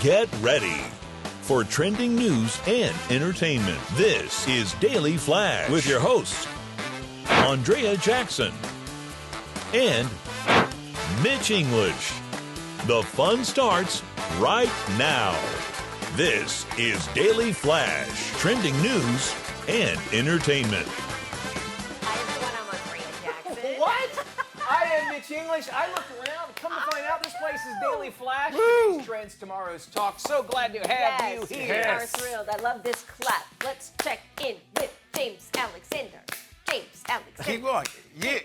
Get ready for trending news and entertainment. This is Daily Flash with your hosts, Andrea Jackson and Mitch English. The fun starts right now. This is Daily Flash, trending news and entertainment. Hi everyone, I'm Andrea Jackson. What? I am Mitch English. I looked around. Come to find out, this place is Daily Flash. Today's trends, tomorrow's talk. So glad to have you here. We are thrilled. I love this clap. Let's check in with James Alexander. James Alexander. Keep going. Yeah.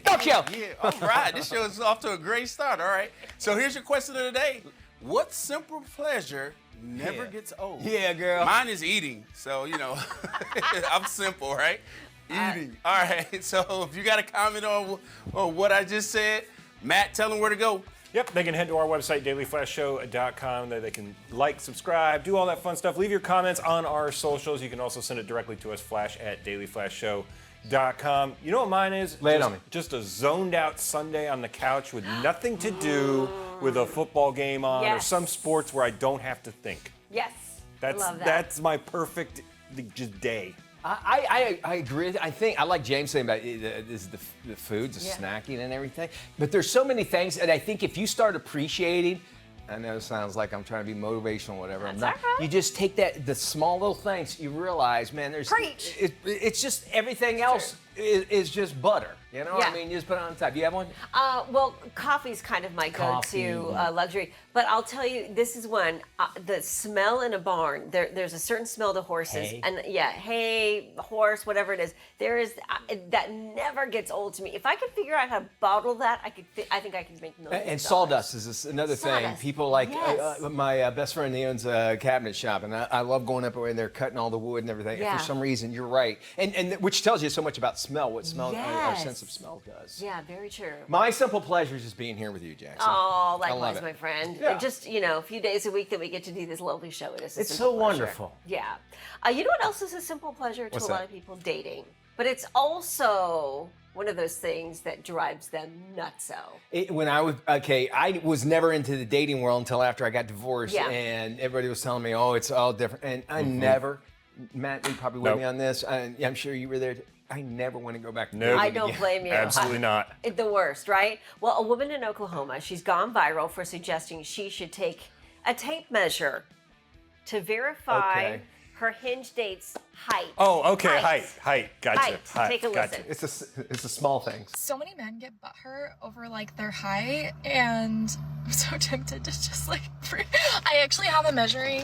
Go, Kill. Yeah. All right. This show is off to a great start. All right. So here's your question of the day. What simple pleasure never gets old? Yeah, girl. Mine is eating. So, I'm simple, right? Eating. All right. So if you got a comment on what I just said, Matt, tell them where to go. Yep, they can head to our website, dailyflashshow.com. There they can like, subscribe, do all that fun stuff. Leave your comments on our socials. You can also send it directly to us, flash@dailyflashshow.com. You know what mine is? Lay it on me. Just a zoned out Sunday on the couch with nothing to do with a football game on or Yes. some sports where I don't have to think. Yes. I love that. That's my perfect just day. I agree. I think I like James saying about the foods, the snacking and everything. But there's so many things, and I think if you start appreciating, I know it sounds like I'm trying to be motivational or whatever. I'm not. That's all right. You just take the small little things. You realize, man, there's. Preach. It's just everything else is just butter. You know what Yeah. I mean? You just put it on top. You have one? Well, coffee's kind of my go-to luxury. But I'll tell you, this is one. The smell in a barn. There's a certain smell to horses, Hay. and hay, horse, whatever it is. There is that never gets old to me. If I could figure out how to bottle that, I think I could make millions. And of sawdust is another thing. Sawdust. People like Yes. my best friend, he owns a cabinet shop, and I love going up in there, cutting all the wood and everything. Yeah. And for some reason, you're right, and which tells you so much about smell. What smell, our Yes. sense of smell does. Yeah, very true. My simple pleasure is just being here with you, Jackson. Oh, I love likewise, it. my friend. Yeah. And just, a few days a week that we get to do this lovely show. It is a It's simple so pleasure. wonderful. Yeah. You know what else is a simple pleasure to What's a lot that? of people? Dating. But it's also one of those things that drives them nutso. I was never into the dating world until after I got divorced, Yeah. and everybody was telling me, oh, it's all different. And I never, Matt, you probably with Nope. me on this. I'm sure you were there. I never want to go back to Nope. dating I don't again. blame you. Absolutely not. The worst, right? Well, a woman in Oklahoma, she's gone viral for suggesting she should take a tape measure to verify Okay. her Hinge date's height. Oh, okay, height. Gotcha. Height. Take a Gotcha. listen. It's a small thing. So many men get butthurt over their height, and I'm so tempted to just I actually have a measuring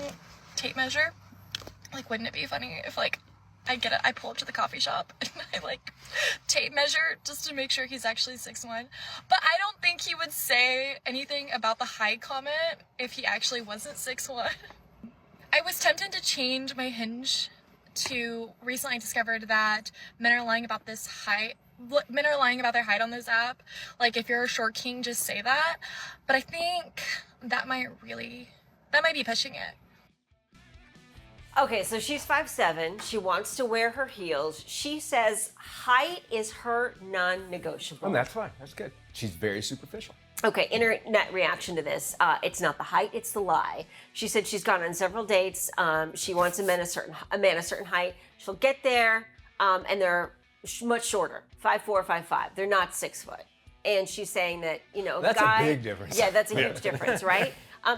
tape measure. Wouldn't it be funny if I pull up to the coffee shop and I tape measure just to make sure he's actually 6'1". But I don't think he would say anything about the height comment if he actually wasn't 6'1". I was tempted to change my Hinge to recently I discovered that men are lying about this height. Men are lying about their height on this app. If you're a short king, just say that. But I think that might be pushing it. Okay, so she's 5'7". She wants to wear her heels. She says height is her non-negotiable. Oh, that's fine. That's good. She's very superficial. Okay, internet reaction to this. It's not the height, it's the lie. She said she's gone on several dates. She wants a man a certain height. She'll get there, and they're much shorter, 5'4", 5'5". They're not 6 foot. And she's saying that That's guy, a big difference. Yeah, that's a huge difference, right?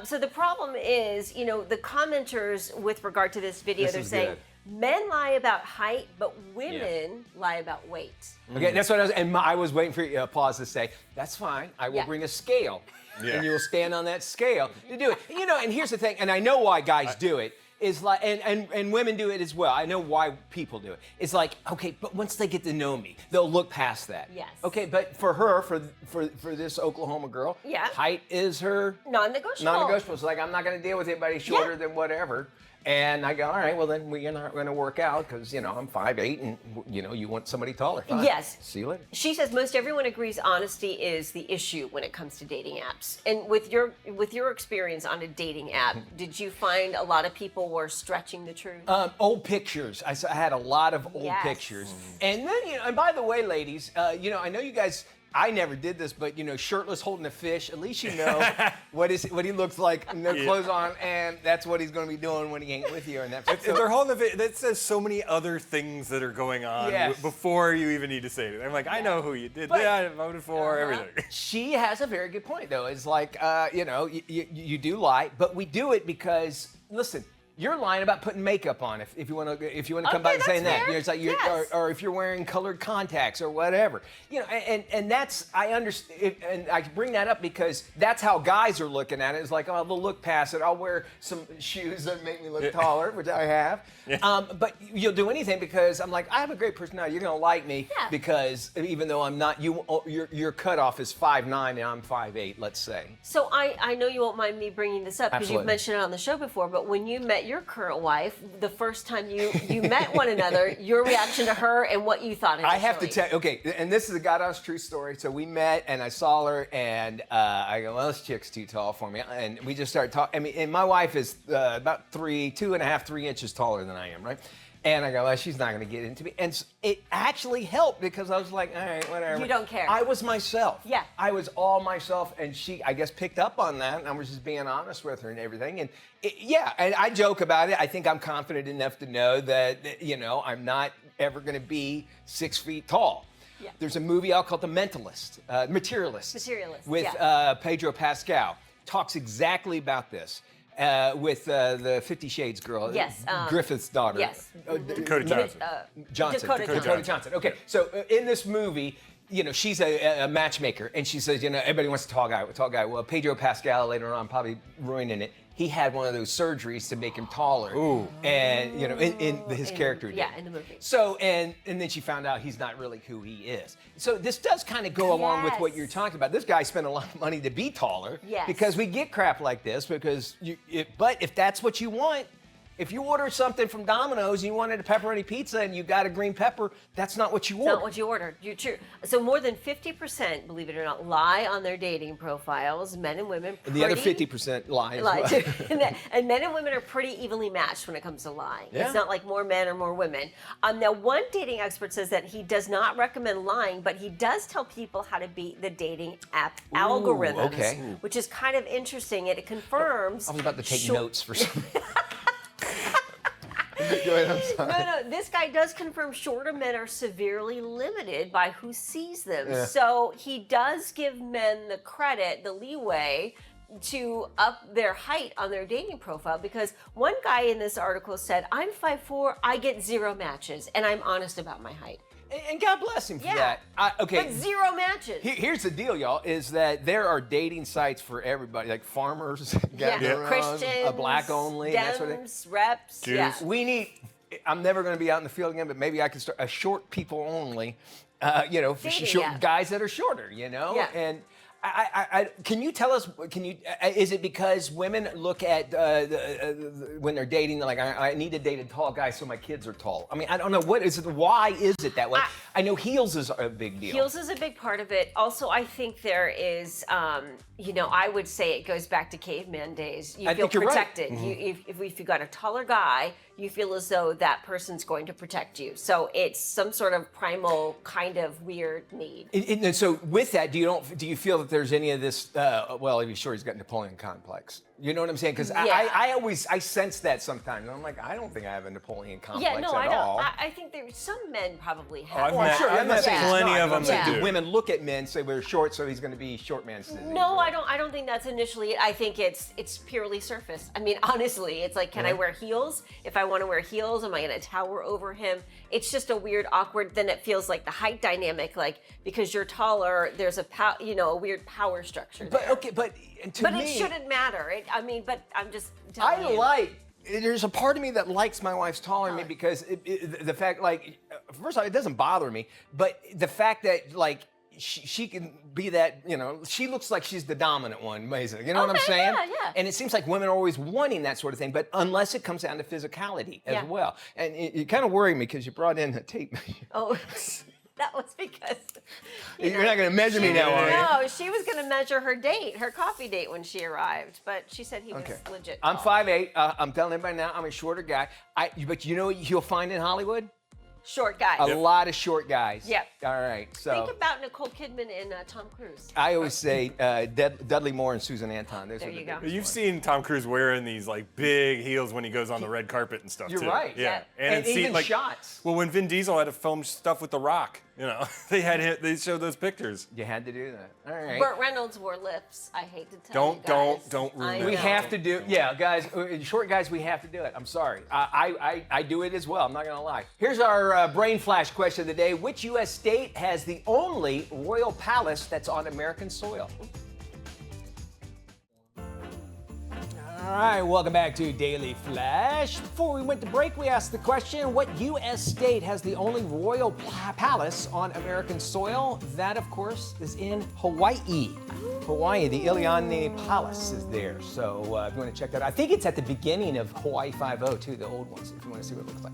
So the problem is, the commenters with regard to this video, they're saying men lie about height, but women lie about weight. Okay, that's what I was waiting for you to pause to say, that's fine. I will bring a scale. Yeah. And you will stand on that scale to do it. And here's the thing, and I know why guys do it, is and women do it as well. I know why people do it. It's okay, but once they get to know me, they'll look past that. Yes. Okay, but for her, for this Oklahoma girl, height is her Non-negotiable. non-negotiable. It's I'm not going to deal with anybody shorter than whatever. And I go, all right, well then we're not going to work out because I'm 5'8", and you want somebody taller. Fine. Yes. See you later. She says most everyone agrees honesty is the issue when it comes to dating apps. And with your experience on a dating app, did you find a lot of people were stretching the truth? Old pictures. I had a lot of old Yes. pictures. And then, and by the way, ladies, I know you guys I never did this, but shirtless holding a fish, at least you know what he looks like, no clothes on, and that's what he's going to be doing when he ain't with you. And that's if they're holding a fish, that says so many other things that are going on before you even need to say anything. I'm like, I know who you did that, voted for, everything. She has a very good point, though. It's like, you do lie, but we do it because, listen, you're lying about putting makeup on if you want to come back and saying that. It's like or if you're wearing colored contacts or whatever. And that's I understand, and I bring that up because that's how guys are looking at it. It's like, oh, they'll look past it. I'll wear some shoes that make me look taller, which I have. But you'll do anything because I'm like, I have a great personality. You're gonna like me because even though I'm not, your cutoff is 5'9" and I'm 5'8", let's say. So I know you won't mind me bringing this up because you've mentioned it on the show before. But when you met your current wife, the first time you met one another, your reaction to her and what you thought initially. I have to tell you, okay, and this is a God-honest true story. So we met and I saw her and I go, well, this chick's too tall for me. And we just started talking. I mean, and my wife is about 2.5, 3 inches taller than I am, right? And I go, well, she's not going to get into me. And it actually helped because I was like, all right, whatever. You don't care. I was myself. Yeah. I was all myself. And she, I guess, picked up on that. And I was just being honest with her and everything. And and I joke about it. I think I'm confident enough to know that, I'm not ever going to be 6 feet tall. Yeah. There's a movie out called The Mentalist, Materialist. With Pedro Pascal. Talks exactly about this. With the 50 Shades girl, Griffith's daughter. Yes. Dakota Johnson. Dakota Johnson. Okay, so in this movie, she's a matchmaker, and she says, everybody wants a tall guy. Well, Pedro Pascal later on probably ruining it. He had one of those surgeries to make him taller. Ooh. And in his character did. Yeah, in the movie. So and then she found out he's not really who he is. So this does kind of go along with what you're talking about. This guy spent a lot of money to be taller. Yes. Because we get crap like this because but if that's what you want, if you order something from Domino's and you wanted a pepperoni pizza and you got a green pepper, that's not what you ordered. Not what you ordered. You're true. So more than 50%, believe it or not, lie on their dating profiles. Men and women. And the other 50% lie as well. Too. And men and women are pretty evenly matched when it comes to lying. Yeah. It's not like more men or more women. Now, one dating expert says that he does not recommend lying, but he does tell people how to beat the dating app algorithms, which is kind of interesting. It confirms. I was about to take notes for some. Go ahead, I'm sorry. No, this guy does confirm shorter men are severely limited by who sees them. Yeah. So he does give men the credit, the leeway to up their height on their dating profile because one guy in this article said, I'm 5'4", I get 0 matches, and I'm honest about my height. And God bless him for that. Okay. But 0 matches. Here's the deal, y'all, is that there are dating sites for everybody, like farmers, Christians, a black only, Dems, that sort of thing. reps. Jews. Yeah. We need, I'm never going to be out in the field again, but maybe I could start a short people only, Dating, guys that are shorter, Yeah. And can you tell us? Is it because women look at when they're dating, they're like, I need to date a tall guy so my kids are tall? I mean, I don't know what is it. Why is it that way? I know heels is a big deal. Heels is a big part of it. Also, I think there is, I would say it goes back to caveman days. You feel protected. Right. Mm-hmm. If you got a taller guy, you feel as though that person's going to protect you. So it's some sort of primal kind of weird need. And so with that, do you feel that there's any of this? Well, if he's sure he's got Napoleon complex. You know what I'm saying? Because I sense that sometimes. I'm like, I don't think I have a Napoleon complex at all. I think there's some men probably have. I'm not saying plenty of them that do. Women look at men, say we're short, so he's going to be short man's disease. No, I don't think that's initially it. I think it's purely surface. I mean, honestly, it's like, can I wear heels? If I want to wear heels, am I going to tower over him? It's just a weird, awkward. Then it feels like the height dynamic, like because you're taller, there's a weird power structure. But there. but it shouldn't matter. But I'm just telling you. There's a part of me that likes my wife's taller than me because the fact, like, first of all, it doesn't bother me, but the fact that, like, she can be that, she looks like she's the dominant one, basically. You know what I'm saying? Yeah. And it seems like women are always wanting that sort of thing, but unless it comes down to physicality as well. And it kind of worried me because you brought in a tape measure. Oh. That was because you're not going to measure me now, are you? No, she was going to measure her coffee date when she arrived, but she said he was legit tall. I'm 5'8". I'm telling everybody now, I'm a shorter guy. But you know what you'll find in Hollywood? Short guys. A lot of short guys. Yep. All right. So Think about Nicole Kidman and Tom Cruise. I always say Dudley Moore and Susan Anton. Those There are the you go. biggest You've ones. seen Tom Cruise wearing these like big heels when he goes on the red carpet and stuff You're too. right. Yeah. Yeah. And it's even shots. Well, when Vin Diesel had to film stuff with The Rock, they showed those pictures. You had to do that. All right. Burt Reynolds wore lifts. I hate to tell you guys. Don't ruin I it. We know. have to do, yeah, guys, short guys, we have to do it. I'm sorry. I do it as well. I'm not going to lie. Here's our brain flash question of the day. Which U.S. state has the only royal palace that's on American soil? All right, welcome back to Daily Flash. Before we went to break, we asked the question, what U.S. state has the only royal palace on American soil? That, of course, is in Hawaii. Hawaii, the Iliani Palace is there. So if you want to check that out, I think it's at the beginning of Hawaii 5.0 too, the old ones, if you want to see what it looks like.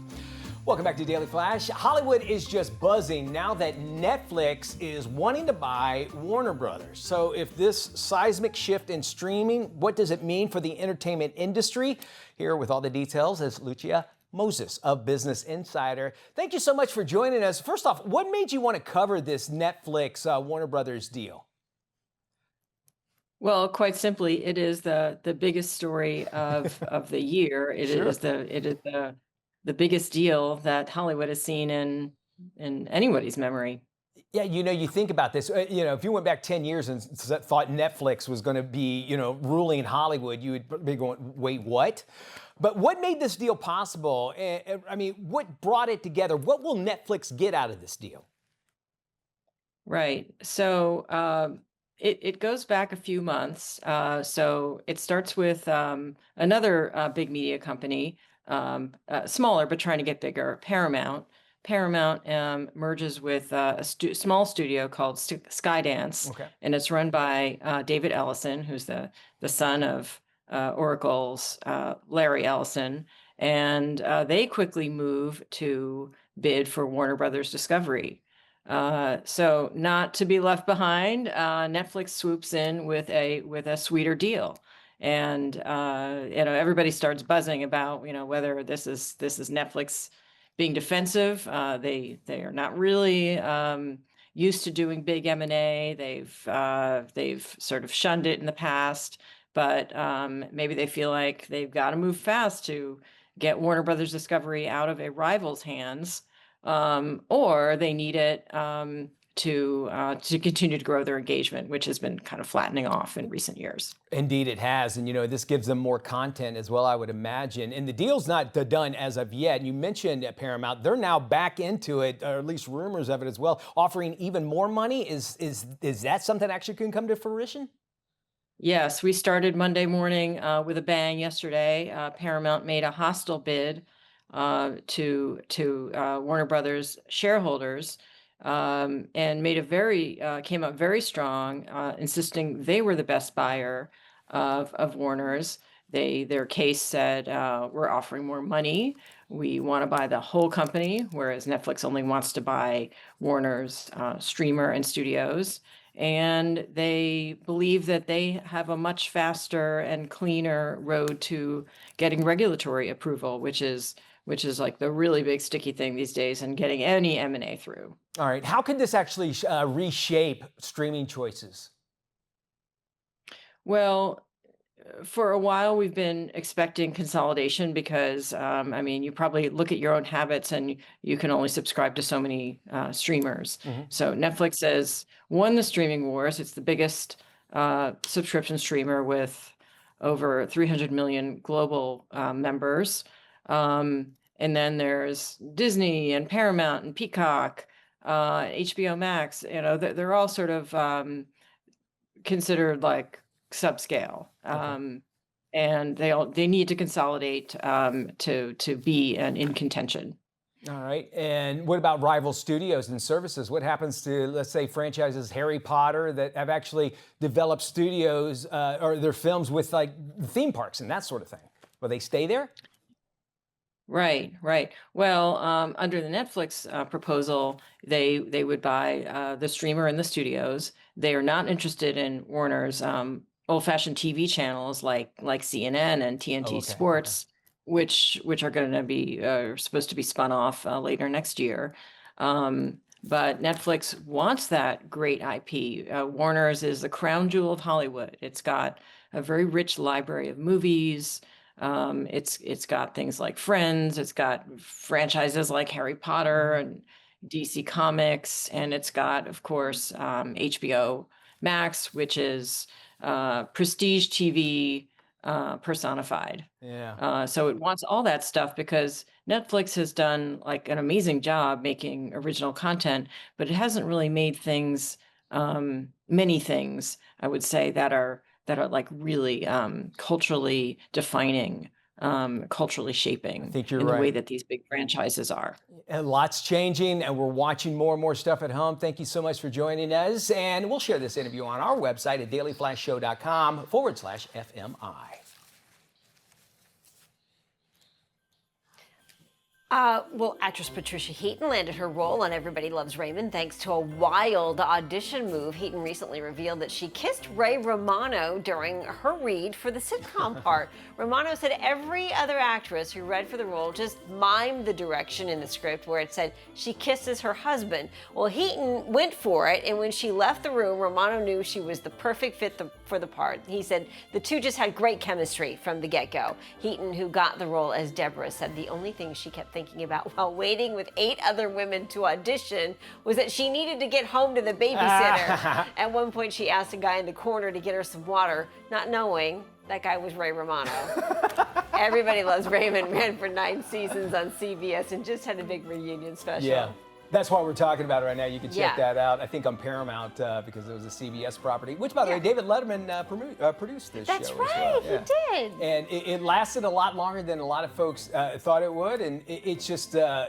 Welcome back to Daily Flash. Hollywood is just buzzing now that Netflix is wanting to buy Warner Brothers. So if this seismic shift in streaming, what does it mean for the entertainment industry? Here with all the details is Lucia Moses of Business Insider. Thank you so much for joining us. First off, what made you want to cover this Netflix Warner Brothers deal? Well, quite simply, it is the biggest story of the year. It is the biggest deal that Hollywood has seen in anybody's memory. Yeah, you think about this, if you went back 10 years and thought Netflix was going to be, ruling Hollywood, you would be going, wait, what? But what made this deal possible? I mean, what brought it together? What will Netflix get out of this deal? Right. So it goes back a few months. So it starts with another big media company, smaller but trying to get bigger, Paramount. Paramount merges with a small studio called Skydance, and it's run by David Ellison, who's the son of Oracle's Larry Ellison, and they quickly move to bid for Warner Brothers Discovery. So not to be left behind, Netflix swoops in with a sweeter deal. And everybody starts buzzing about whether this is Netflix being defensive. They are not really used to doing big M&A. They've sort of shunned it in the past, but maybe they feel like they've got to move fast to get Warner Brothers Discovery out of a rival's hands, or they need it to continue to grow their engagement, which has been kind of flattening off in recent years. Indeed, it has. And, this gives them more content as well, I would imagine. And the deal's not done as of yet. You mentioned Paramount. They're now back into it, or at least rumors of it as well, offering even more money. Is that something that actually can come to fruition? Yes, we started Monday morning with a bang yesterday. Paramount made a hostile bid to Warner Brothers shareholders, and came up very strong, insisting they were the best buyer of Warner's. Their case said, we're offering more money. We want to buy the whole company, whereas Netflix only wants to buy Warner's streamer and studios. And they believe that they have a much faster and cleaner road to getting regulatory approval, which is like the really big sticky thing these days, and getting any M&A through. All right. How could this actually reshape streaming choices? Well, for a while, we've been expecting consolidation because, you probably look at your own habits and you can only subscribe to so many streamers. Mm-hmm. So Netflix has won the streaming wars. It's the biggest subscription streamer with over 300 million global members. And then there's Disney and Paramount and Peacock, HBO Max. They're all sort of considered like subscale, and they need to consolidate to be in contention. All right. And what about rival studios and services? What happens to, let's say, franchises Harry Potter that have actually developed studios or their films with like theme parks and that sort of thing? Will they stay there? Right. Well, under the Netflix proposal, they would buy the streamer and the studios. They are not interested in Warner's old-fashioned TV channels like CNN and TNT Sports, which are going to be supposed to be spun off later next year. But Netflix wants that great IP. Warner's is the crown jewel of Hollywood. It's got a very rich library of movies. It's got things like Friends. It's got franchises like Harry Potter and DC Comics, and it's got, of course, HBO Max, which is prestige TV personified. Yeah. So it wants all that stuff because Netflix has done like an amazing job making original content, but it hasn't really made things, many things, I would say, that are like really culturally defining, culturally shaping I think you're in the way right. that these big franchises are. And lots changing, and we're watching more and more stuff at home. Thank you so much for joining us. And we'll share this interview on our website at dailyflashshow.com/FMI. Well, actress Patricia Heaton landed her role on Everybody Loves Raymond thanks to a wild audition move. Heaton recently revealed that she kissed Ray Romano during her read for the sitcom part. Romano said every other actress who read for the role just mimed the direction in the script where it said she kisses her husband. Well, Heaton went for it, and when she left the room, Romano knew she was the perfect fit for the part. He said the two just had great chemistry from the get-go. Heaton, who got the role as Deborah, said the only thing she kept thinking about while waiting with 8 other women to audition was that she needed to get home to the babysitter. At one point, she asked a guy in the corner to get her some water, not knowing that guy was Ray Romano. Everybody Loves Raymond ran for 9 seasons on CBS and just had a big reunion special. Yeah. That's what we're talking about right now. You can check Yeah. that out. I think on Paramount because it was a CBS property, which, by the way, David Letterman produced this That's show right, as well. he Yeah. did. And it lasted a lot longer than a lot of folks thought it would. And it's just, I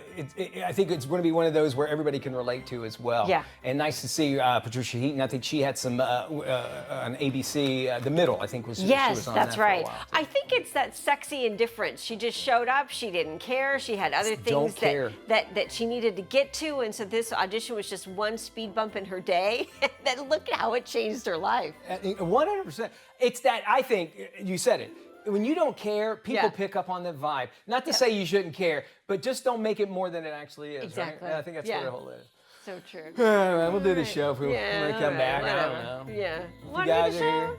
think it's going to be one of those where everybody can relate to as well. Yeah. And nice to see Patricia Heaton. I think she had some on ABC, The Middle, I think she was on that's that right. for a while. I think it's that sexy indifference. She just showed up. She didn't care. She had other Don't things care. that she needed to get to. And so this audition was just one speed bump in her day. And then look at how it changed her life. 100%. It's that, I think, you said it. When you don't care, people Yeah. pick up on the vibe. Not to say you shouldn't care, but just don't make it more than it actually is. Exactly. Right? And I think that's what the whole is. So true. We'll do the show if we Yeah, come back. I whatever. don't know. Yeah. You Wanna do guys the are show? here.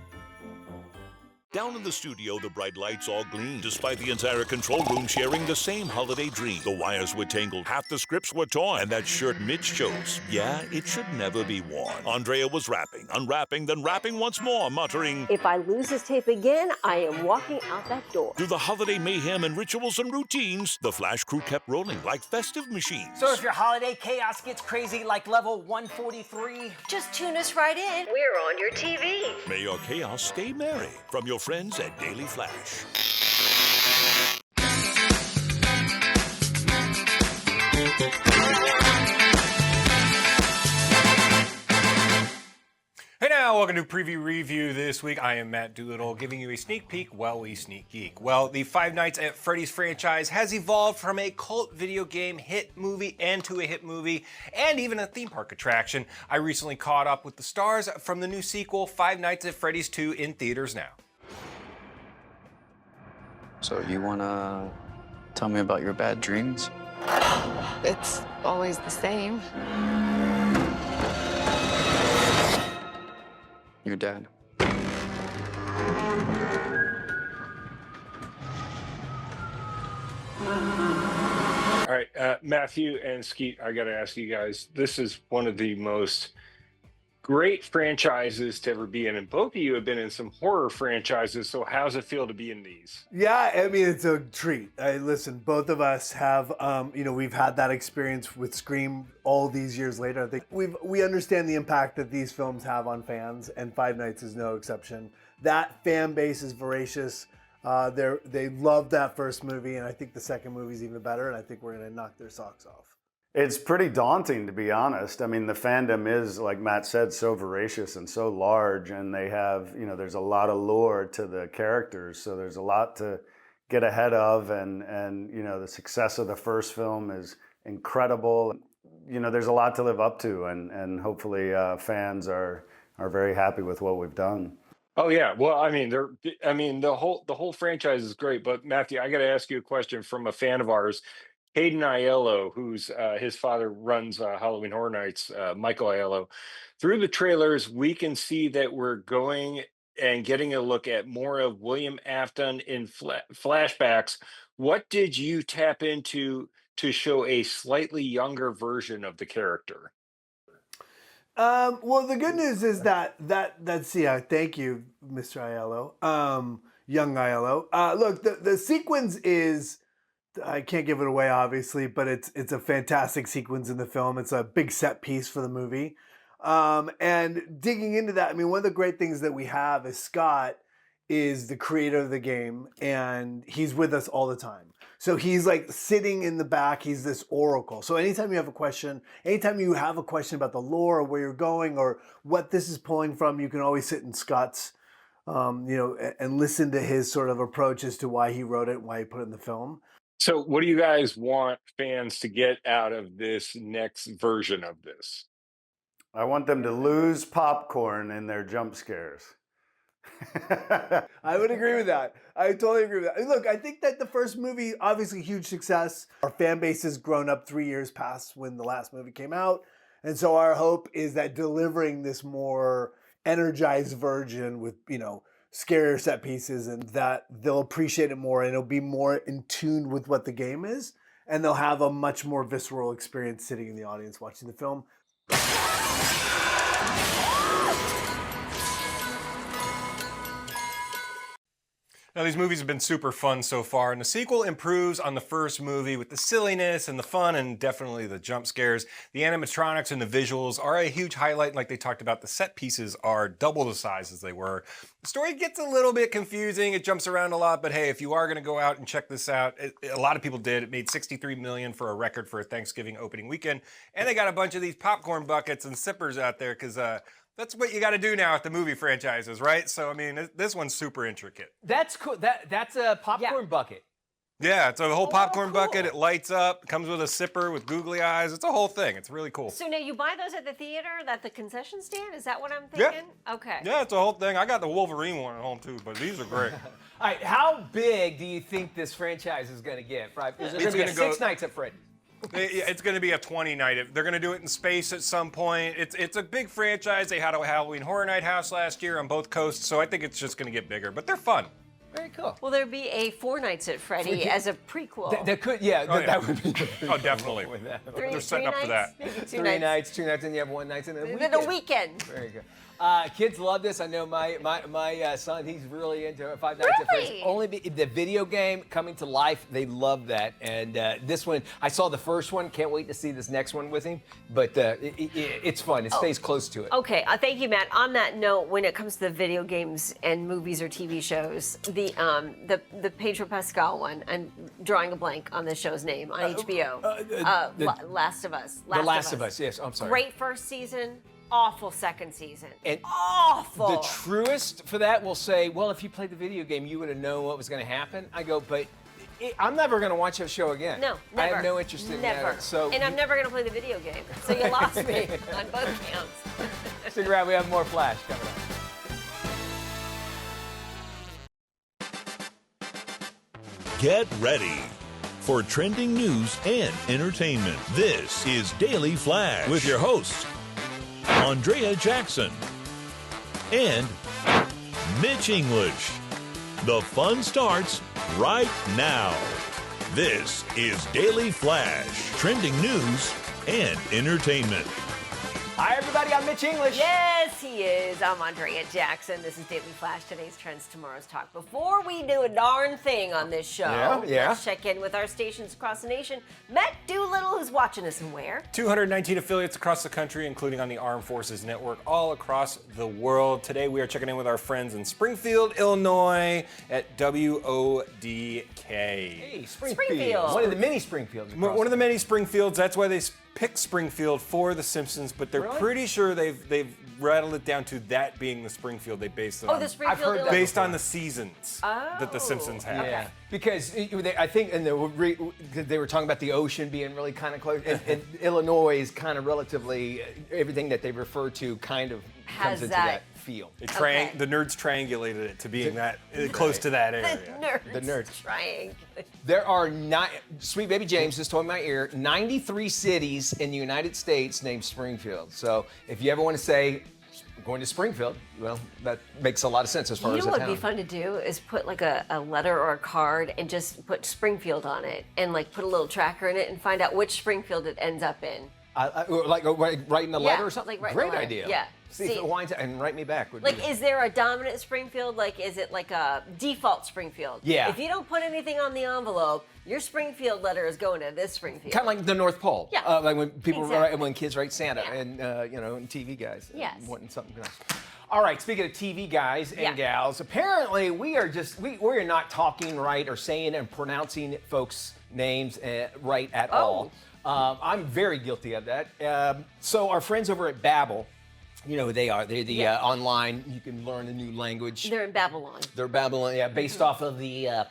Down in the studio, the bright lights all gleamed, despite the entire control room sharing the same holiday dream. The wires were tangled, half the scripts were torn, and that shirt Mitch chose, yeah, it should never be worn. Andrea was rapping, unwrapping, then rapping once more, muttering, If I lose this tape again, I am walking out that door. through the holiday mayhem and rituals and routines, the Flash crew kept rolling like festive machines. So if your holiday chaos gets crazy like level 143, Just tune us right in. We're on your TV. May your chaos stay merry from your friends at Daily Flash. Hey now, welcome to Preview Review this week. I am Matt Doolittle, giving you a sneak peek while we sneak geek. Well, the Five Nights at Freddy's franchise has evolved from a cult video game hit movie and to a hit movie and even a theme park attraction. I recently caught up with the stars from the new sequel, Five Nights at Freddy's 2, in theaters now. So you wanna tell me about your bad dreams? It's always the same. Your dad. All right, Matthew and Skeet, I got to ask you guys, this is one of the most great franchises to ever be in, and both of you have been in some horror franchises, so how's it feel to be in these? Yeah, I mean, it's a treat. Listen, both of us have, we've had that experience with Scream all these years later. I think we understand the impact that these films have on fans, and Five Nights is no exception. That fan base is voracious. They love that first movie, and I think the second movie is even better, and I think we're going to knock their socks off. It's pretty daunting, to be honest. I mean, the fandom is, like Matt said, so voracious and so large, and they have, there's a lot of lore to the characters, so there's a lot to get ahead of, and the success of the first film is incredible. There's a lot to live up to, and hopefully fans are very happy with what we've done. Oh yeah, well, the whole franchise is great, but Matthew, I got to ask you a question from a fan of ours, Hayden Aiello, who's his father runs Halloween Horror Nights, Michael Aiello. Through the trailers, we can see that we're going and getting a look at more of William Afton in flashbacks. What did you tap into to show a slightly younger version of the character? Well, the good news is that's yeah. Thank you, Mr. Aiello, young Aiello. Look, the sequence is. I can't give it away, obviously, but it's a fantastic sequence in the film. It's a big set piece for the movie. And digging into that, I mean, one of the great things that we have is Scott is the creator of the game, and he's with us all the time. So he's like sitting in the back. He's this oracle. So anytime you have a question, anytime you have a question about the lore or where you're going or what this is pulling from, you can always sit in Scott's, and listen to his sort of approach as to why he wrote it, why he put it in the film. So, what do you guys want fans to get out of this next version of this? I want them to lose popcorn in their jump scares. I would agree with that. I totally agree with that. Look, I think that the first movie, obviously huge success. Our fan base has grown up 3 years past when the last movie came out. And so our hope is that delivering this more energized version with, scarier set pieces, and that they'll appreciate it more and it'll be more in tune with what the game is. And they'll have a much more visceral experience sitting in the audience watching the film. Now, these movies have been super fun so far, and the sequel improves on the first movie with the silliness and the fun and definitely the jump scares. The animatronics and the visuals are a huge highlight, and like they talked about, the set pieces are double the size as they were. The story gets a little bit confusing, it jumps around a lot, but hey, if you are going to go out and check this out, a lot of people did. It made $63 million for a record for a Thanksgiving opening weekend, and they got a bunch of these popcorn buckets and sippers out there because that's what you got to do now with the movie franchises, right? So, I mean, this one's super intricate. That's cool. That's a popcorn bucket. Yeah, it's a whole popcorn bucket. It lights up, comes with a sipper with googly eyes. It's a whole thing. It's really cool. So now you buy those at the theater, at the concession stand? Is that what I'm thinking? Yeah. Okay. Yeah, it's a whole thing. I got the Wolverine one at home too, but these are great. All right, how big do you think this franchise is going to get? Is it going to be 6 nights at Freddy's? It's going to be a 20 night. They're going to do it in space at some point. It's a big franchise. They had a Halloween Horror Night House last year on both coasts, so I think it's just going to get bigger. But they're fun. Very cool. Will there be a 4 Nights at Freddy as a prequel? That could, yeah, that would be. Oh, definitely. They're setting up for that. Maybe 2 nights, 2 nights, and you have 1 night and then a weekend. Very good. Kids love this. I know my son, he's really into Five Nights at Freddy's. Only the video game coming to life, they love that. And this one, I saw the first one. Can't wait to see this next one with him. But it's fun. It stays close to it. Okay, thank you, Matt. On that note, when it comes to the video games and movies or TV shows, the Pedro Pascal one, I'm drawing a blank on the show's name on HBO. Last of Us. The Last of Us. Yes, I'm sorry. Great first season. Awful second season. And awful. The truest for that will say, well, if you played the video game, you would have known what was going to happen. I go, but I'm never going to watch that show again. No, never. I have no interest in that. And I'm never going to play the video game. So you lost me on both counts. Stick around. We have more Flash coming up. Get ready for trending news and entertainment. This is Daily Flash with your hosts, Andrea Jackson and Mitch English. The fun starts right now. This is Daily Flash, trending news and entertainment. Hi, everybody. I'm Mitch English. Yes, he is. I'm Andrea Jackson. This is Daily Flash, today's trends, tomorrow's talk. Before we do a darn thing on this show, let's check in with our stations across the nation. Matt Doolittle, who's watching us and where? 219 affiliates across the country, including on the Armed Forces Network, all across the world. Today, we are checking in with our friends in Springfield, Illinois at WODK. Hey, Springfield. One of the many Springfields. One of the many Springfields. That's why they picked Springfield for The Simpsons, but they're pretty sure they've rattled it down to that being the Springfield they based it on. The Springfield. I've heard based on the seasons that The Simpsons have. Yeah, because I think they were talking about the ocean being really kind of close, and Illinois is kind of relatively everything that they refer to kind of has comes into that field. The nerds triangulated it to being that close to that area. The nerds. Triangle. There are sweet baby James just told me in my ear, 93 cities in the United States named Springfield. So if you ever want to say going to Springfield, well, that makes a lot of sense as far as a town. You know what would be fun to do is put like a letter or a card and just put Springfield on it and like put a little tracker in it and find out which Springfield it ends up in. Like writing a letter or something? Like Great a letter. idea. Yeah. See if it winds up, and write me back. Like, is there a dominant Springfield? Like, is it like a default Springfield? Yeah. If you don't put anything on the envelope, your Springfield letter is going to this Springfield. Kind of like the North Pole. Yeah. Like when people Exactly. when kids write Santa and and TV guys. Yes. Wanting something else. All right, speaking of TV guys and gals, apparently we are not talking right or saying and pronouncing folks' names right at all. I'm very guilty of that. So our friends over at Babbel, you know who they are. They're the online, you can learn a new language. They're in Babylon. They're Babylon, based off of the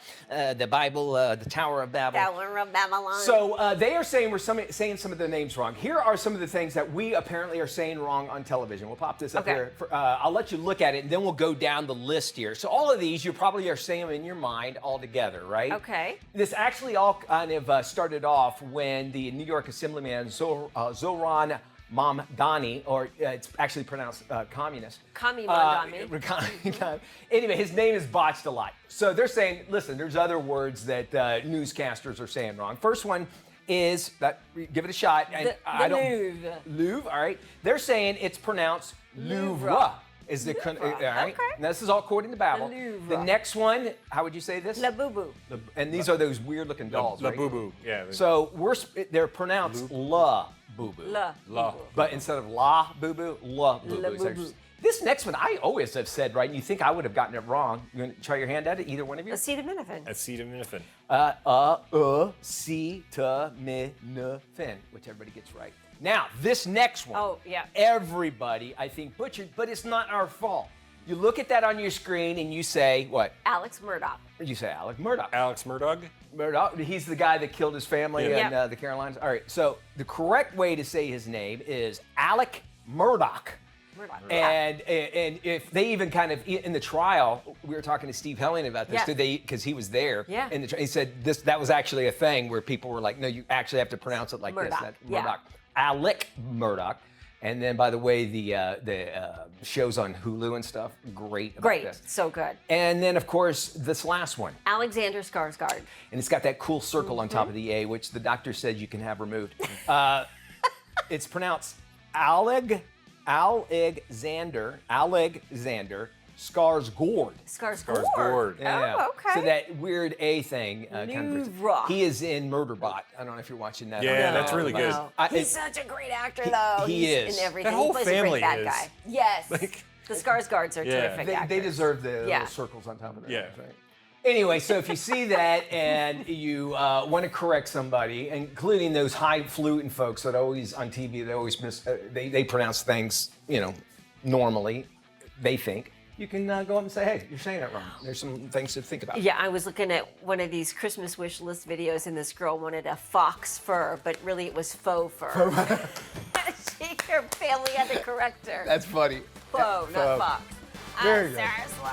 Bible, the Tower of Babel. Tower of Babylon. So they are saying we're saying some of the names wrong. Here are some of the things that we apparently are saying wrong on television. We'll pop this up here. I'll let you look at it, and then we'll go down the list here. So all of these, you probably are saying them in your mind all together, right? Okay. This actually all kind of started off when the New York Assemblyman Zoran Mamdani, or it's actually pronounced communist. Mamdani. Anyway, his name is botched a lot. So they're saying, listen, there's other words that newscasters are saying wrong. First one is, give it a shot. And Louvre. Louvre, all right. They're saying it's pronounced Louvre. Is the all right? Okay. Now, this is all according to Babbel. The The next one, how would you say this? La Boo Boo. And these are those weird looking dolls, La right? Boo Boo, yeah. So they're pronounced La Boo Boo. La. But instead of La Boo Boo, La Boo La Boo. Boo Boo. This next one I always have said right, and you think I would have gotten it wrong. You want to try your hand at it, either one of you? Acetaminophen. Acetaminophen. Acetaminophen, which everybody gets right. Now, this next one. Oh, yeah. Everybody, I think, butchered, but it's not our fault. You look at that on your screen and you say, what? Alex Murdoch. You say Alex Murdoch. Alex Murdoch? Murdoch. He's the guy that killed his family Yeah. in the Carolinas. All right, so the correct way to say his name is Alec Murdoch. And if they even kind of in the trial, we were talking to Steve Helling about this. Yeah. Because he was there. Yeah. He said that was actually a thing where people were like, no, you actually have to pronounce it like Murdoch. this. Yeah. Murdoch. Alec Murdoch. And then, by the way, the shows on Hulu and stuff, great about Great. this. So good. And then, of course, this last one. Alexander Skarsgård. And it's got that cool circle on top of the A, which the doctor said you can have removed. It's pronounced Alexander Skarsgård. Skarsgård. Yeah. Oh, okay. So that weird A thing. Louvre. He is in Murderbot. I don't know if you're watching that. Yeah, that's really good. He's such a great actor, though. He He's is. in everything. That whole he plays a family great bad is. guy. Yes. Like- The Skarsgårds are terrific actors. They deserve the Yeah. little circles on top of their names, Yeah. right? Anyway, so if you see that and you want to correct somebody, including those highfalutin folks that always on TV, they always they pronounce things, normally, they think. You can go up and say, hey, you're saying it wrong. There's some things to think about. Yeah, I was looking at one of these Christmas wish list videos, and this girl wanted a fox fur, but really it was faux fur. Her family had to correct her. That's funny. Faux, not fox. There you go. Seriously.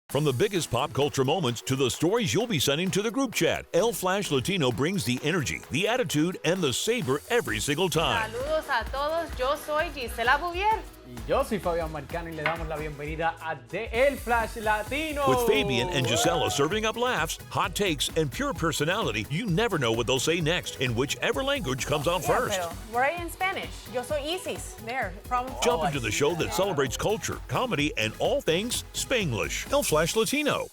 From the biggest pop culture moments to the stories you'll be sending to the group chat, El Flash Latino brings the energy, the attitude, and the savor every single time. Saludos a todos, yo soy Gisela Bouvier. Y yo soy Fabián Marcano y le damos la bienvenida a El Flash Latino. With Fabian and Gisela serving up laughs, hot takes, and pure personality, you never know what they'll say next in whichever language comes out first. Pero we're in Spanish. Yo soy Isis. There, from Jump into the show that celebrates culture, comedy, and all things Spanglish. El Flash Latino.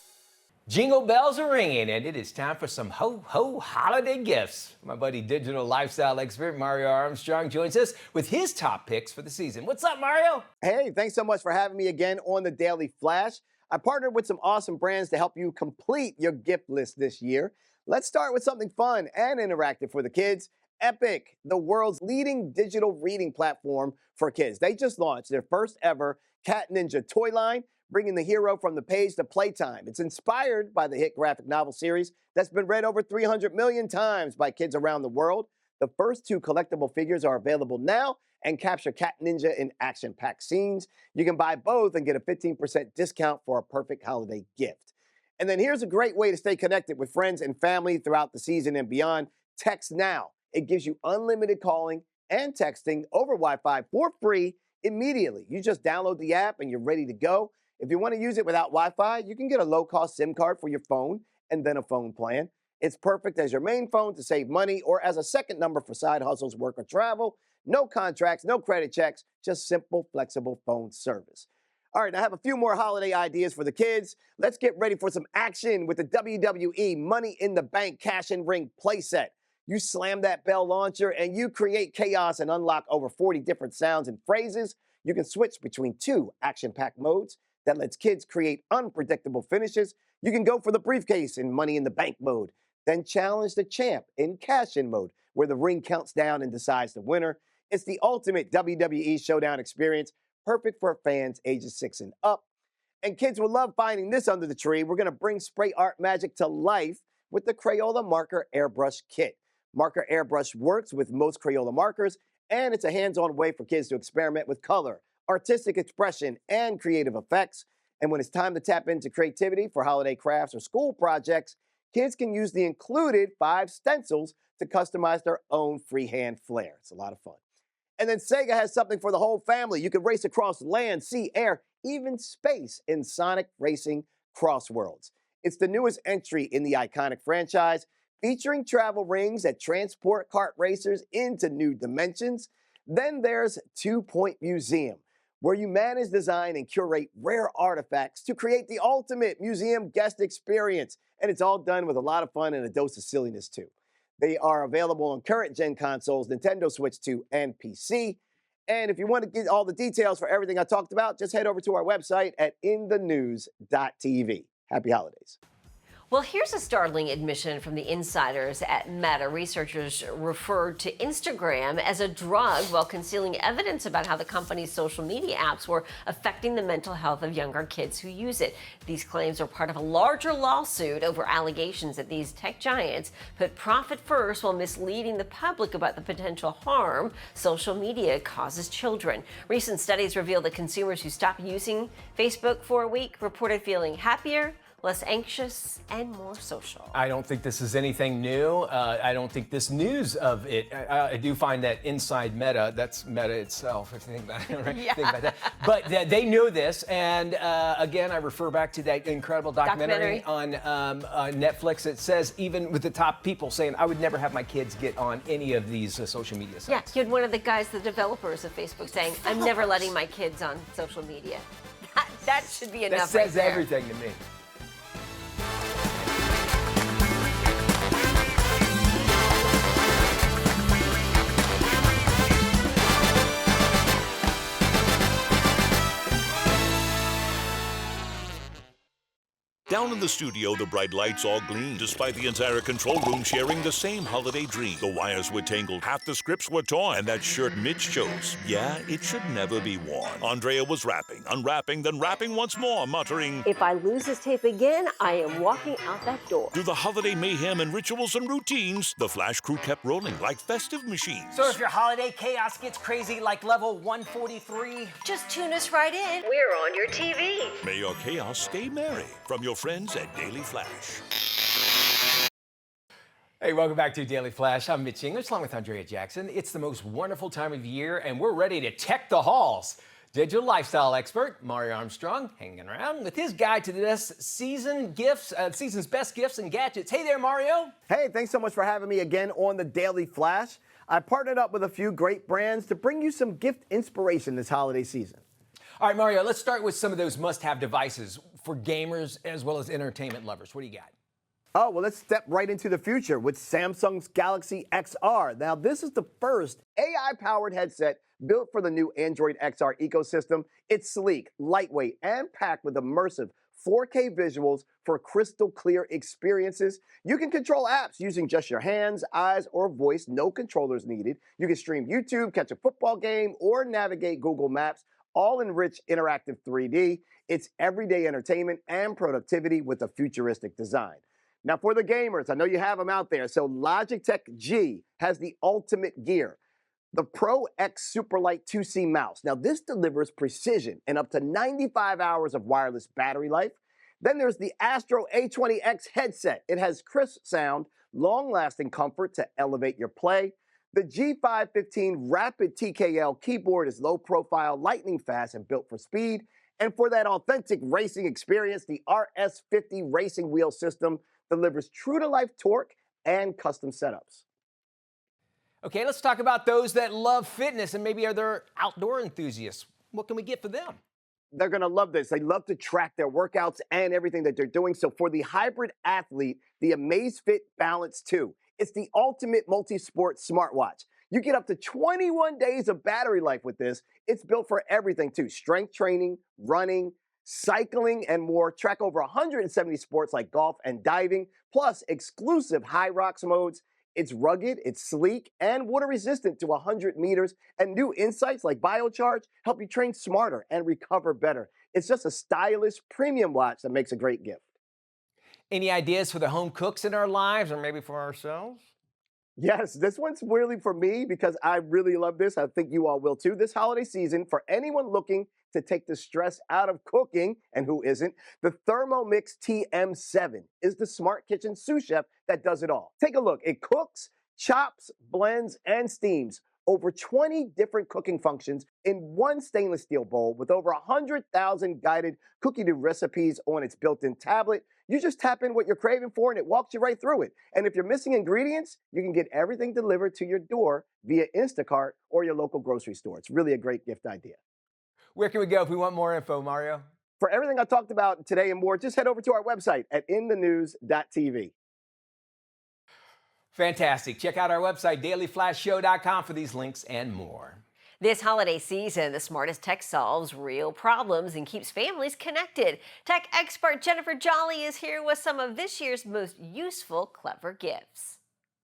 Jingle bells are ringing, and it is time for some ho-ho holiday gifts. My buddy digital lifestyle expert Mario Armstrong joins us with his top picks for the season. What's up, Mario? Hey, thanks so much for having me again on the Daily Flash. I partnered with some awesome brands to help you complete your gift list this year. Let's start with something fun and interactive for the kids. Epic, the world's leading digital reading platform for kids. They just launched their first ever Cat Ninja toy line, bringing the hero from the page to playtime. It's inspired by the hit graphic novel series that's been read over 300 million times by kids around the world. The first 2 collectible figures are available now and capture Cat Ninja in action-packed scenes. You can buy both and get a 15% discount for a perfect holiday gift. And then here's a great way to stay connected with friends and family throughout the season and beyond. Text Now. It gives you unlimited calling and texting over Wi-Fi for free immediately. You just download the app and you're ready to go. If you want to use it without Wi-Fi, you can get a low-cost SIM card for your phone and then a phone plan. It's perfect as your main phone to save money or as a second number for side hustles, work, or travel. No contracts, no credit checks, just simple, flexible phone service. All right, I have a few more holiday ideas for the kids. Let's get ready for some action with the WWE Money in the Bank Cash and Ring playset. You slam that bell launcher and you create chaos and unlock over 40 different sounds and phrases. You can switch between 2 action-packed modes that lets kids create unpredictable finishes. You can go for the briefcase in Money in the Bank mode, then challenge the champ in cash-in mode, where the ring counts down and decides the winner. It's the ultimate WWE showdown experience, perfect for fans ages 6 and up. And kids will love finding this under the tree. We're going to bring spray art magic to life with the Crayola Marker Airbrush Kit. Marker Airbrush works with most Crayola markers, and it's a hands-on way for kids to experiment with color, artistic expression, and creative effects. And when it's time to tap into creativity for holiday crafts or school projects, kids can use the included 5 stencils to customize their own freehand flair. It's a lot of fun. And then Sega has something for the whole family. You can race across land, sea, air, even space in Sonic Racing Crossworlds. It's the newest entry in the iconic franchise, featuring travel rings that transport kart racers into new dimensions. Then there's 2 Point Museum, where you manage, design, and curate rare artifacts to create the ultimate museum guest experience. And it's all done with a lot of fun and a dose of silliness, too. They are available on current-gen consoles, Nintendo Switch 2, and PC. And if you want to get all the details for everything I talked about, just head over to our website at inthenews.tv. Happy holidays. Well, here's a startling admission from the insiders at Meta. Researchers referred to Instagram as a drug while concealing evidence about how the company's social media apps were affecting the mental health of younger kids who use it. These claims are part of a larger lawsuit over allegations that these tech giants put profit first while misleading the public about the potential harm social media causes children. Recent studies reveal that consumers who stopped using Facebook for a week reported feeling happier, less anxious, and more social. I don't think this is anything new. I don't think this news of it. I do find that inside Meta, that's Meta itself, if you think about it, right? Yeah. Think about that. But they knew this, and again, I refer back to that incredible documentary on Netflix. It says, even with the top people saying, I would never have my kids get on any of these social media sites. Yeah, you had one of the guys, the developers of Facebook, saying, I'm never letting my kids on social media. That should be enough. That says right there. everything to me. Down in the studio, the bright lights all gleamed, despite the entire control room sharing the same holiday dream. The wires were tangled, half the scripts were torn, and that shirt Mitch chose, yeah, it should never be worn. Andrea was wrapping, unwrapping, then wrapping once more, muttering, If I lose this tape again, I am walking out that door. through the holiday mayhem and rituals and routines, the Flash crew kept rolling like festive machines. So if your holiday chaos gets crazy like level 143, just tune us right in. We're on your TV. May your chaos stay merry. From your friends at Daily Flash. Hey, welcome back to Daily Flash. I'm Mitch English, along with Andrea Jackson. It's the most wonderful time of year, and we're ready to tech the halls. Digital lifestyle expert Mario Armstrong hanging around with his guide to the best season's best gifts and gadgets. Hey there, Mario. Hey, thanks so much for having me again on the Daily Flash. I partnered up with a few great brands to bring you some gift inspiration this holiday season. All right, Mario, let's start with some of those must-have devices for gamers as well as entertainment lovers. What do you got? Oh, well, let's step right into the future with Samsung's Galaxy XR. Now, this is the first AI-powered headset built for the new Android XR ecosystem. It's sleek, lightweight, and packed with immersive 4K visuals for crystal clear experiences. You can control apps using just your hands, eyes, or voice. No controllers needed. You can stream YouTube, catch a football game, or navigate Google Maps, all in rich interactive 3D. It's everyday entertainment and productivity with a futuristic design. Now, for the gamers, I know you have them out there. So Logitech G has the ultimate gear, the Pro X Superlight 2C mouse. Now, this delivers precision and up to 95 hours of wireless battery life. Then there's the Astro A20X headset. It has crisp sound, long-lasting comfort to elevate your play. The G515 Rapid TKL keyboard is low profile, lightning fast, and built for speed. And for that authentic racing experience, the RS50 racing wheel system delivers true-to-life torque and custom setups. Okay, let's talk about those that love fitness and maybe are there outdoor enthusiasts. What can we get for them? They're going to love this. They love to track their workouts and everything that they're doing. So for the hybrid athlete, the Amazfit Balance 2. It's the ultimate multi-sport smartwatch. You get up to 21 days of battery life with this. It's built for everything too. Strength training, running, cycling, and more. Track over 170 sports like golf and diving, plus exclusive high rocks modes. It's rugged, it's sleek, and water resistant to 100 meters. And new insights like BioCharge help you train smarter and recover better. It's just a stylish premium watch that makes a great gift. Any ideas for the home cooks in our lives or maybe for ourselves? Yes, this one's really for me because I really love this. I think you all will too. This holiday season, for anyone looking to take the stress out of cooking, and who isn't, the Thermomix TM7 is the smart kitchen sous chef that does it all. Take a look. It cooks, chops, blends, and steams over 20 different cooking functions in one stainless steel bowl with over 100,000 guided cookie dough recipes on its built-in tablet. You just tap in what you're craving for and it walks you right through it. And if you're missing ingredients, you can get everything delivered to your door via Instacart or your local grocery store. It's really a great gift idea. Where can we go if we want more info, Mario? For everything I talked about today and more, just head over to our website at inthenews.tv. Fantastic. Check out our website, dailyflashshow.com, for these links and more. This holiday season, the smartest tech solves real problems and keeps families connected. Tech expert Jennifer Jolly is here with some of this year's most useful, clever gifts.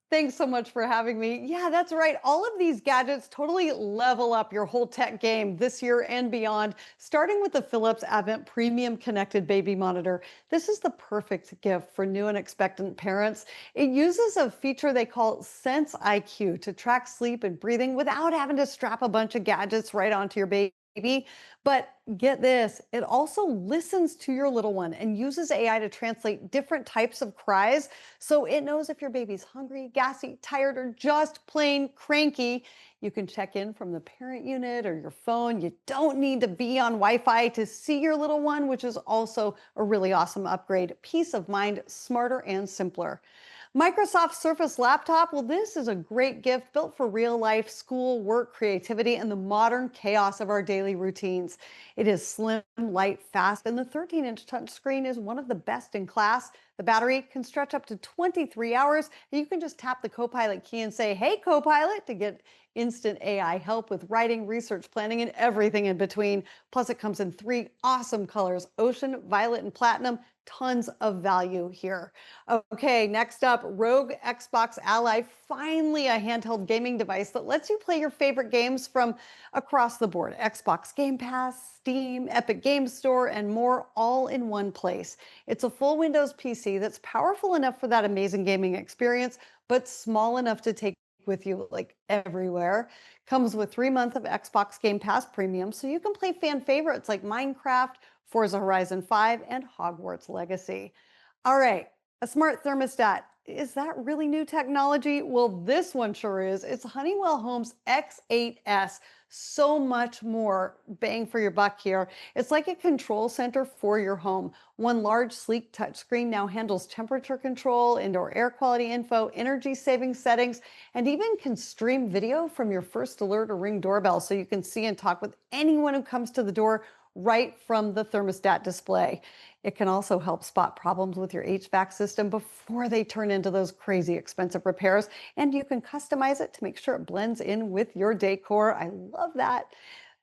Thanks so much for having me. Yeah, that's right. All of these gadgets totally level up your whole tech game this year and beyond, starting with the Philips Avent Premium Connected Baby Monitor. This is the perfect gift for new and expectant parents. It uses a feature they call Sense IQ to track sleep and breathing without having to strap a bunch of gadgets right onto your baby. But get this, it also listens to your little one and uses AI to translate different types of cries. So it knows if your baby's hungry, gassy, tired, or just plain cranky. You can check in from the parent unit or your phone. You don't need to be on Wi-Fi to see your little one, which is also a really awesome upgrade. Peace of mind, smarter and simpler. Microsoft Surface Laptop, well, this is a great gift built for real life, school, work, creativity, and the modern chaos of our daily routines. It is slim, light, fast, and the 13-inch touchscreen is one of the best in class. The battery can stretch up to 23 hours, and you can just tap the Copilot key and say, "Hey, Copilot," to get instant AI help with writing, research, planning, and everything in between. Plus, it comes in 3 awesome colors, ocean, violet, and platinum. Tons of value here. Okay, next up, Rogue Xbox Ally. Finally, a handheld gaming device that lets you play your favorite games from across the board. Xbox Game Pass, Steam, Epic Games Store, and more, all in one place. It's a full Windows PC that's powerful enough for that amazing gaming experience, but small enough to take with you like everywhere. Comes with 3 months of Xbox Game Pass Premium, so you can play fan favorites like Minecraft, Forza Horizon 5, and Hogwarts Legacy. All right, a smart thermostat. Is that really new technology? Well, this one sure is. It's Honeywell Home's X8S. So much more bang for your buck here. It's like a control center for your home. One large, sleek touchscreen now handles temperature control, indoor air quality info, energy saving settings, and even can stream video from your first alert or Ring doorbell so you can see and talk with anyone who comes to the door right from the thermostat display. It can also help spot problems with your HVAC system before they turn into those crazy expensive repairs. And you can customize it to make sure it blends in with your decor. I love that.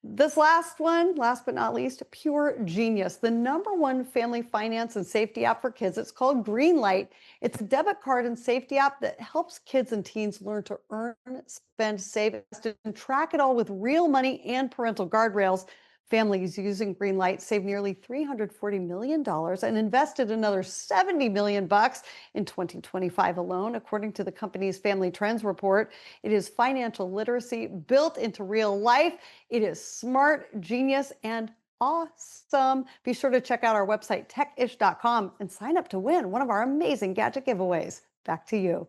This last one, last but not least, Pure Genius, the #1 family finance and safety app for kids. It's called Greenlight. It's a debit card and safety app that helps kids and teens learn to earn, spend, save, and track it all with real money and parental guardrails. Families using Greenlight saved nearly $340 million and invested another $70 million in 2025 alone, according to the company's Family Trends report. It is financial literacy built into real life. It is smart, genius, and awesome. Be sure to check out our website, techish.com, and sign up to win one of our amazing gadget giveaways. Back to you.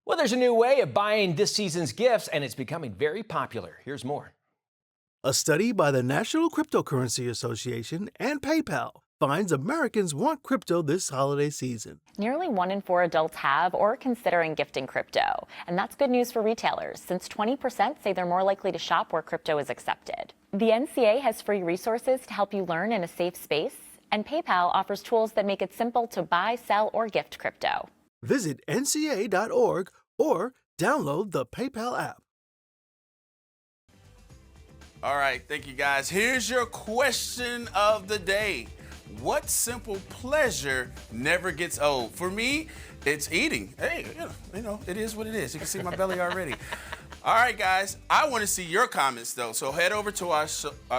Well, there's a new way of buying this season's gifts, and it's becoming very popular. Here's more. A study by the National Cryptocurrency Association and PayPal finds Americans want crypto this holiday season. Nearly 1 in 4 adults have or are considering gifting crypto. And that's good news for retailers, since 20% say they're more likely to shop where crypto is accepted. The NCA has free resources to help you learn in a safe space, and PayPal offers tools that make it simple to buy, sell, or gift crypto. Visit nca.org or download the PayPal app. All right, thank you guys. Here's your question of the day. What simple pleasure never gets old? For me, it's eating. Hey, you know, it is what it is. You can see my belly already. All right, guys, I want to see your comments, though. So head over to our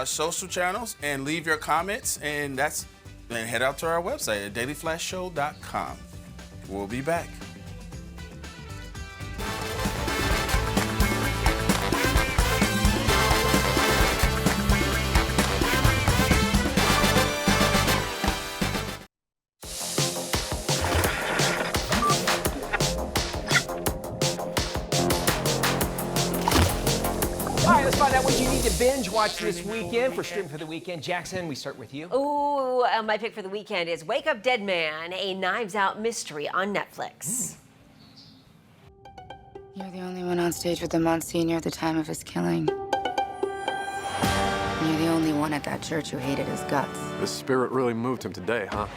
social channels and leave your comments, and head out to our website at dailyflashshow.com. We'll be back. Binge watch this weekend for Stream for the Weekend. Jackson, we start with you. Ooh, my pick for the weekend is Wake Up Dead Man, a Knives Out mystery on Netflix. You're the only one on stage with the Monsignor at the time of his killing. And you're the only one at that church who hated his guts. The spirit really moved him today, huh?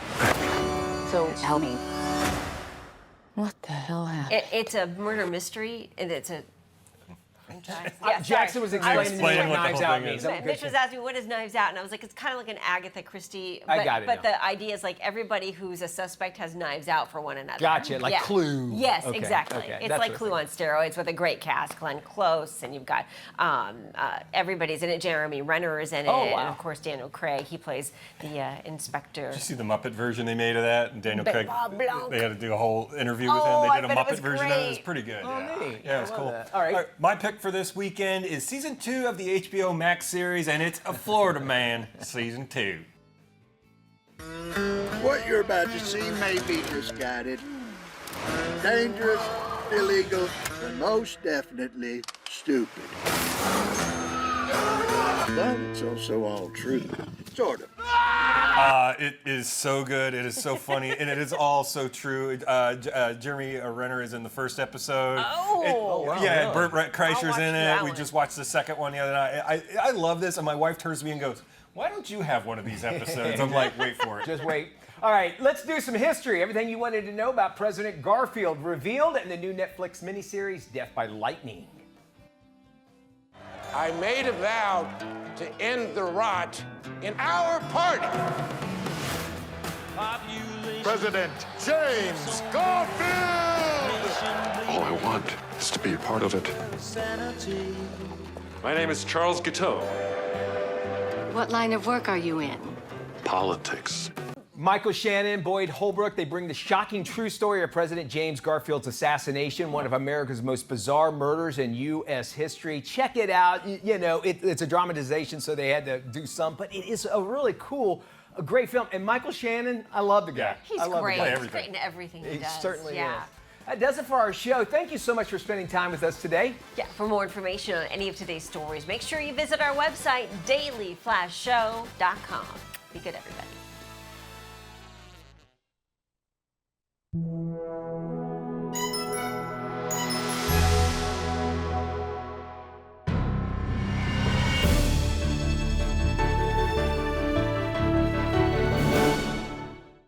So tell me, what the hell happened? It's a murder mystery, and it's a Jackson was explaining what Knives Out means. Mitch was asking me, what is Knives Out? And I was like, it's kind of like an Agatha Christie. But, I got it. But the idea is like everybody who's a suspect has knives out for one another. Gotcha, like Clue. Yes, Okay, exactly. okay. It's That's like what Clue on steroids with a great cast. Glenn Close, and you've got everybody's in it. Jeremy Renner is in it. Oh, wow. And of course, Daniel Craig. He plays the inspector. Did you see the Muppet version they made of that? And Daniel Craig, Blanc. they had to do a whole interview with him. They did a Muppet version of it. It was pretty good. Oh, yeah. neat. Yeah, it was I love cool. that. All right. My pick for this weekend is season 2 of the HBO Max series, and it's A Florida Man, season 2. What you're about to see may be misguided, dangerous, illegal, and most definitely stupid. But it's also all true. Sort of. It is so good. It is so funny, and it is all so true. Jeremy Renner is in the first episode. Wow, yeah, really? Burt Kreischer's in that it. We one. just watched the second one the other night. I love this, and my wife turns to me and goes, "Why don't you have one of these episodes?" I'm like, "Wait for it." Just wait. All right, let's do some history. Everything you wanted to know about President Garfield revealed in the new Netflix miniseries, Death by Lightning. I made a vow to end the rot in our party. President James Garfield! All I want is to be a part of it. My name is Charles Guiteau. What line of work are you in? Politics. Michael Shannon, Boyd Holbrook, they bring the shocking true story of President James Garfield's assassination, one of America's most bizarre murders in U.S. history. Check it out. You know, it's a dramatization, so they had to do some, but it is a really cool, a great film. And Michael Shannon, I love the guy. He's I love great. The guy. He's great in everything he does. Certainly yeah. is. That does it for our show. Thank you so much for spending time with us today. Yeah, for more information on any of today's stories, make sure you visit our website, dailyflashshow.com. Be good, everybody.